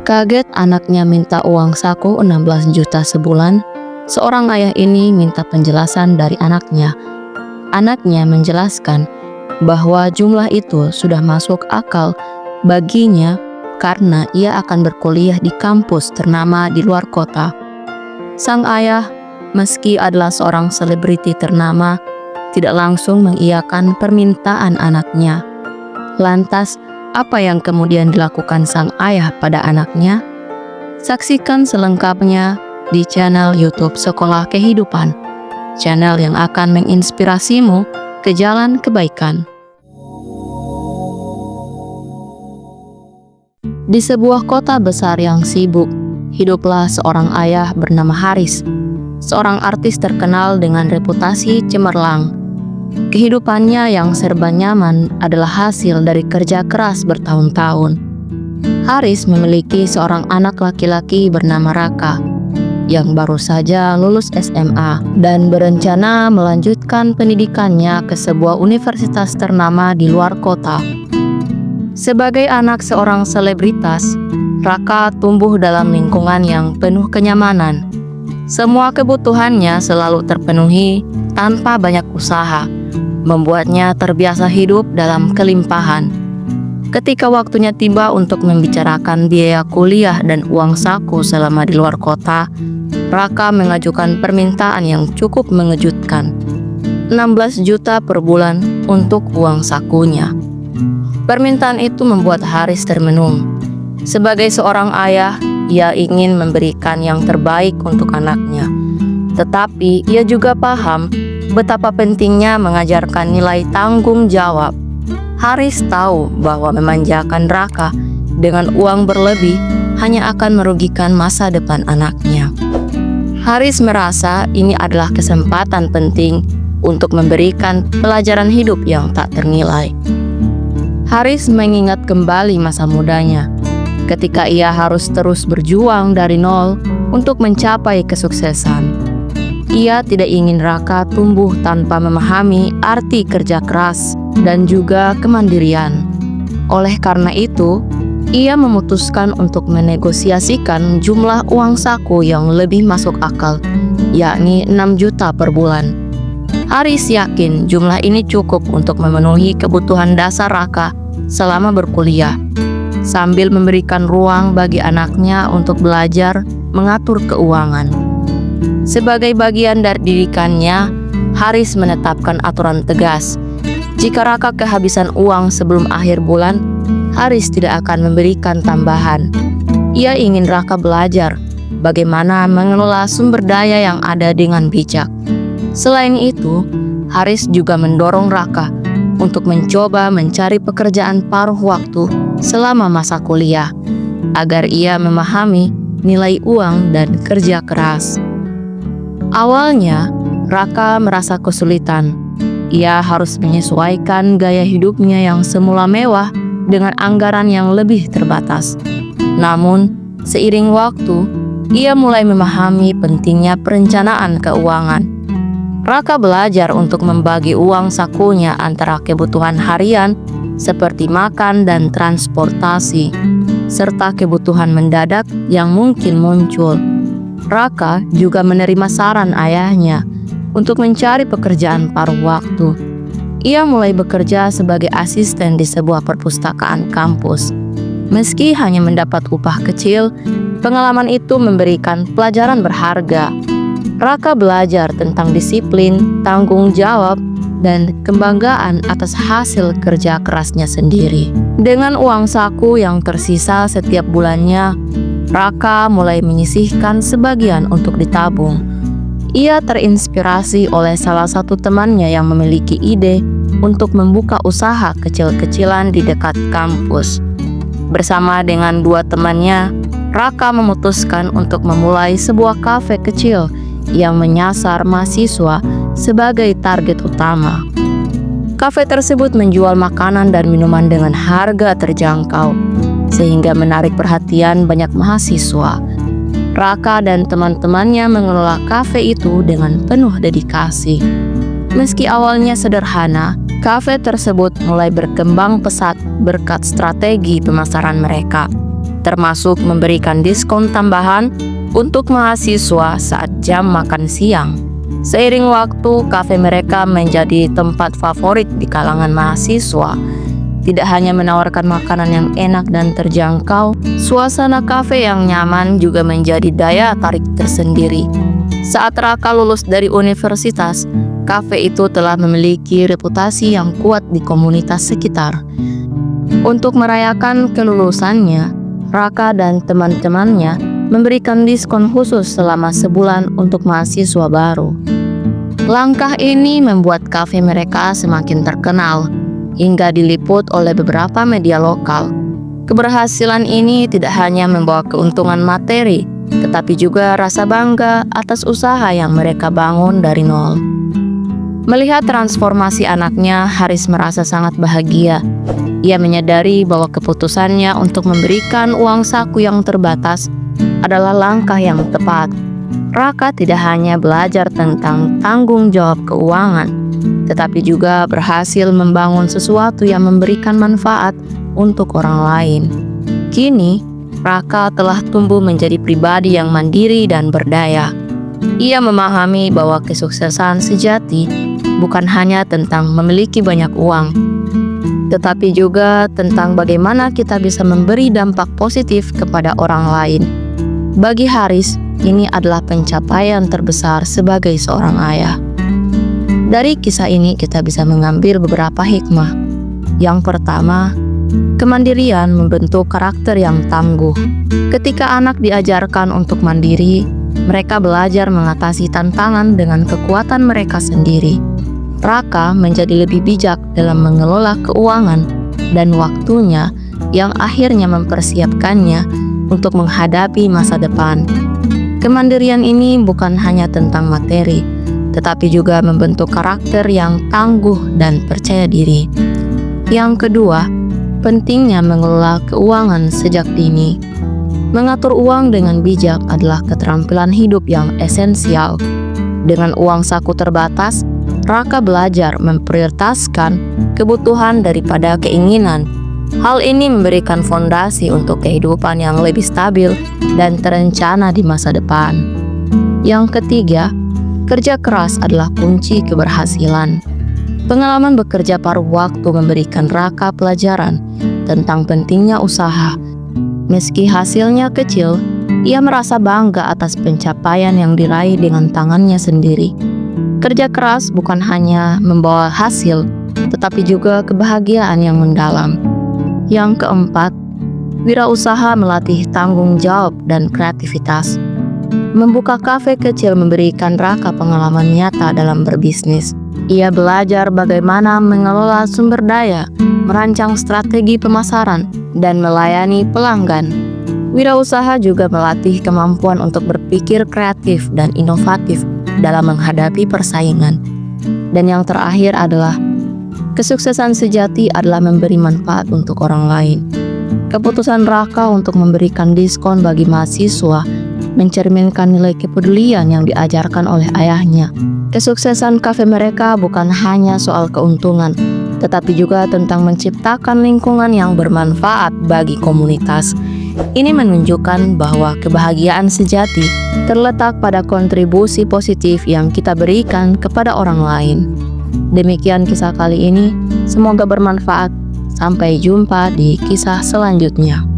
Kaget anaknya minta uang saku 16 juta sebulan, seorang ayah ini minta penjelasan dari anaknya. Anaknya menjelaskan bahwa jumlah itu sudah masuk akal baginya karena ia akan berkuliah di kampus ternama di luar kota. Sang ayah, meski adalah seorang selebriti ternama, tidak langsung mengiyakan permintaan anaknya. Lantas, apa yang kemudian dilakukan sang ayah pada anaknya? Saksikan selengkapnya di channel YouTube Sekolah Kehidupan, channel yang akan menginspirasimu ke jalan kebaikan. Di sebuah kota besar yang sibuk, hiduplah seorang ayah bernama Haris, seorang artis terkenal dengan reputasi cemerlang. Kehidupannya yang serba nyaman adalah hasil dari kerja keras bertahun-tahun. Haris memiliki seorang anak laki-laki bernama Raka, yang baru saja lulus SMA dan berencana melanjutkan pendidikannya ke sebuah universitas ternama di luar kota. Sebagai anak seorang selebritas, Raka tumbuh dalam lingkungan yang penuh kenyamanan. Semua kebutuhannya selalu terpenuhi tanpa banyak usaha, membuatnya terbiasa hidup dalam kelimpahan. Ketika waktunya tiba untuk membicarakan biaya kuliah dan uang saku selama di luar kota, Raka mengajukan permintaan yang cukup mengejutkan, 16 juta per bulan untuk uang sakunya. Permintaan itu membuat Haris termenung. Sebagai seorang ayah, ia ingin memberikan yang terbaik untuk anaknya. Tetapi ia juga paham betapa pentingnya mengajarkan nilai tanggung jawab. Haris tahu bahwa memanjakan Raka dengan uang berlebih hanya akan merugikan masa depan anaknya. Haris merasa ini adalah kesempatan penting untuk memberikan pelajaran hidup yang tak ternilai. Haris mengingat kembali masa mudanya, ketika ia harus terus berjuang dari nol untuk mencapai kesuksesan. Ia tidak ingin Raka tumbuh tanpa memahami arti kerja keras dan juga kemandirian. Oleh karena itu, ia memutuskan untuk menegosiasikan jumlah uang saku yang lebih masuk akal, yakni 6 juta per bulan. Haris yakin jumlah ini cukup untuk memenuhi kebutuhan dasar Raka selama berkuliah, sambil memberikan ruang bagi anaknya untuk belajar mengatur keuangan. Sebagai bagian dari didikannya, Haris menetapkan aturan tegas. Jika Raka kehabisan uang sebelum akhir bulan, Haris tidak akan memberikan tambahan. Ia ingin Raka belajar bagaimana mengelola sumber daya yang ada dengan bijak. Selain itu, Haris juga mendorong Raka untuk mencoba mencari pekerjaan paruh waktu selama masa kuliah, agar ia memahami nilai uang dan kerja keras. Awalnya, Raka merasa kesulitan. Ia harus menyesuaikan gaya hidupnya yang semula mewah dengan anggaran yang lebih terbatas. Namun, seiring waktu, ia mulai memahami pentingnya perencanaan keuangan. Raka belajar untuk membagi uang sakunya antara kebutuhan harian seperti makan dan transportasi, serta kebutuhan mendadak yang mungkin muncul. Raka juga menerima saran ayahnya untuk mencari pekerjaan paruh waktu. Ia mulai bekerja sebagai asisten di sebuah perpustakaan kampus. Meski hanya mendapat upah kecil, pengalaman itu memberikan pelajaran berharga. Raka belajar tentang disiplin, tanggung jawab, dan kebanggaan atas hasil kerja kerasnya sendiri. Dengan uang saku yang tersisa setiap bulannya, Raka mulai menyisihkan sebagian untuk ditabung. Ia terinspirasi oleh salah satu temannya yang memiliki ide untuk membuka usaha kecil-kecilan di dekat kampus. Bersama dengan dua temannya, Raka memutuskan untuk memulai sebuah kafe kecil yang menyasar mahasiswa sebagai target utama. Kafe tersebut menjual makanan dan minuman dengan harga terjangkau, sehingga menarik perhatian banyak mahasiswa. Raka dan teman-temannya mengelola kafe itu dengan penuh dedikasi. Meski awalnya sederhana, kafe tersebut mulai berkembang pesat berkat strategi pemasaran mereka. termasuk memberikan diskon tambahan untuk mahasiswa saat jam makan siang. Seiring waktu, kafe mereka menjadi tempat favorit di kalangan mahasiswa. Tidak hanya menawarkan makanan yang enak dan terjangkau, suasana kafe yang nyaman juga menjadi daya tarik tersendiri. Saat Raka lulus dari universitas, kafe itu telah memiliki reputasi yang kuat di komunitas sekitar. Untuk merayakan kelulusannya, Raka dan teman-temannya memberikan diskon khusus selama sebulan untuk mahasiswa baru. Langkah ini membuat kafe mereka semakin terkenal, hingga diliput oleh beberapa media lokal. Keberhasilan ini tidak hanya membawa keuntungan materi, tetapi juga rasa bangga atas usaha yang mereka bangun dari nol. Melihat transformasi anaknya, Haris merasa sangat bahagia. Ia menyadari bahwa keputusannya untuk memberikan uang saku yang terbatas adalah langkah yang tepat. Raka tidak hanya belajar tentang tanggung jawab keuangan, tetapi juga berhasil membangun sesuatu yang memberikan manfaat untuk orang lain. Kini, Raka telah tumbuh menjadi pribadi yang mandiri dan berdaya. Ia memahami bahwa kesuksesan sejati bukan hanya tentang memiliki banyak uang, tetapi juga tentang bagaimana kita bisa memberi dampak positif kepada orang lain. Bagi Haris, ini adalah pencapaian terbesar sebagai seorang ayah. Dari kisah ini kita bisa mengambil beberapa hikmah. Yang pertama, kemandirian membentuk karakter yang tangguh. Ketika anak diajarkan untuk mandiri, mereka belajar mengatasi tantangan dengan kekuatan mereka sendiri. Raka menjadi lebih bijak dalam mengelola keuangan dan waktunya yang akhirnya mempersiapkannya untuk menghadapi masa depan. Kemandirian ini bukan hanya tentang materi, tetapi juga membentuk karakter yang tangguh dan percaya diri. Yang kedua, pentingnya mengelola keuangan sejak dini. Mengatur uang dengan bijak adalah keterampilan hidup yang esensial. Dengan uang saku terbatas, Raka belajar memprioritaskan kebutuhan daripada keinginan. Hal ini memberikan fondasi untuk kehidupan yang lebih stabil dan terencana di masa depan. Yang ketiga, kerja keras adalah kunci keberhasilan. Pengalaman bekerja paruh waktu memberikan Raka pelajaran tentang pentingnya usaha. Meski hasilnya kecil, ia merasa bangga atas pencapaian yang diraih dengan tangannya sendiri. Kerja keras bukan hanya membawa hasil, tetapi juga kebahagiaan yang mendalam. Yang keempat, wirausaha melatih tanggung jawab dan kreativitas. Membuka kafe kecil memberikan Raka pengalaman nyata dalam berbisnis. Ia belajar bagaimana mengelola sumber daya, merancang strategi pemasaran, dan melayani pelanggan. Wirausaha juga melatih kemampuan untuk berpikir kreatif dan inovatif dalam menghadapi persaingan. Dan yang terakhir adalah kesuksesan sejati adalah memberi manfaat untuk orang lain. Keputusan Raka untuk memberikan diskon bagi mahasiswa mencerminkan nilai kepedulian yang diajarkan oleh ayahnya. Kesuksesan kafe mereka bukan hanya soal keuntungan, tetapi juga tentang menciptakan lingkungan yang bermanfaat bagi komunitas. Ini menunjukkan bahwa kebahagiaan sejati terletak pada kontribusi positif yang kita berikan kepada orang lain. Demikian kisah kali ini, semoga bermanfaat. Sampai jumpa di kisah selanjutnya.